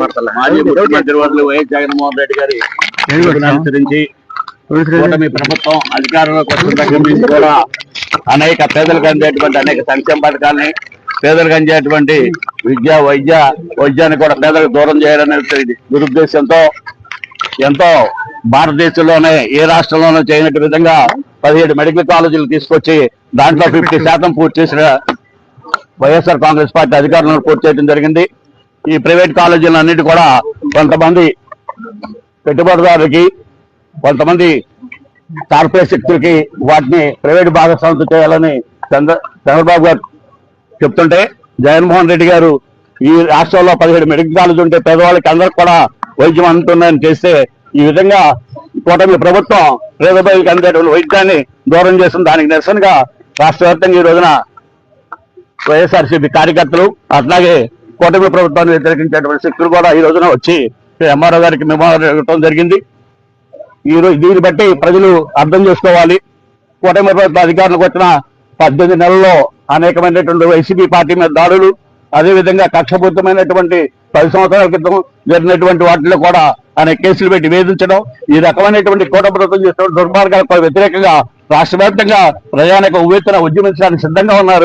మాజీ ముఖ్యమంత్రి వర్యులు వైఎస్ జగన్మోహన్ రెడ్డి గారి అనుసరించి కూటమి ప్రభుత్వం అధికారంలోకి వచ్చిన దగ్గర నుంచి కూడా అనేక పేదలకు అందేటువంటి అనేక సంక్షేమ పథకాలని, పేదలకు అందేటువంటి వైద్యాన్ని కూడా పేదలకు దూరం చేయాలనే దురుద్దేశంతో ఎంతో భారతదేశంలోనే ఏ రాష్ట్రంలోనూ చేయనట్టు విధంగా 17 మెడికల్ కాలేజీలు తీసుకొచ్చి దాంట్లో 50% పూర్తి చేసిన వైఎస్ఆర్ కాంగ్రెస్ పార్టీ అధికారంలో పూర్తి చేయడం జరిగింది. ఈ ప్రైవేట్ కాలేజీలన్నిటి కూడా కొంతమంది పెట్టుబడిదారులకి, కొంతమంది కార్పొరేట్ శక్తులకి వాటిని ప్రైవేట్ భాగస్వామ్యం చేయాలని చంద్రబాబు గారు చెప్తుంటే, జగన్మోహన్ రెడ్డి గారు ఈ రాష్ట్రంలో 17 మెడికల్ కాలేజీ ఉంటే పేదవాళ్ళకి అందరికి కూడా వైద్యం అందుతుందని చేస్తే, ఈ విధంగా కూటమి ప్రభుత్వం పేదవాళ్ళకి అందేటువంటి వైద్యాన్ని దూరం చేసిన దానికి నిరసనగా రాష్ట్ర వ్యాప్తంగా ఈ రోజున వైఎస్ఆర్సీపీ కార్యకర్తలు అట్లాగే కూటమి ప్రభుత్వాన్ని వ్యతిరేకించేటువంటి శక్తులు కూడా ఈ రోజున వచ్చి ఎంఆర్ఓ గారికి మెమోరాండం ఇవ్వడం జరిగింది. దీన్ని బట్టి ప్రజలు అర్థం చేసుకోవాలి. కూటమి ప్రభుత్వ అధికారులకు వచ్చిన 18 నెలల్లో అనేకమైనటువంటి వైసీపీ పార్టీ మీద దాడులు, అదేవిధంగా కక్షపూరితమైనటువంటి 10 సంవత్సరాల క్రితం జరిగినటువంటి వాటిలో కూడా అనేక కేసులు పెట్టి వేధించడం, ఈ రకమైనటువంటి కూటమి ప్రభుత్వం చేస్తున్న దుర్మార్గాలకు వ్యతిరేకంగా రాష్ట్ర వ్యాప్తంగా ప్రజానికం ఉవ్వెత్తున ఉద్యమించడానికి సిద్ధంగా ఉన్నారు.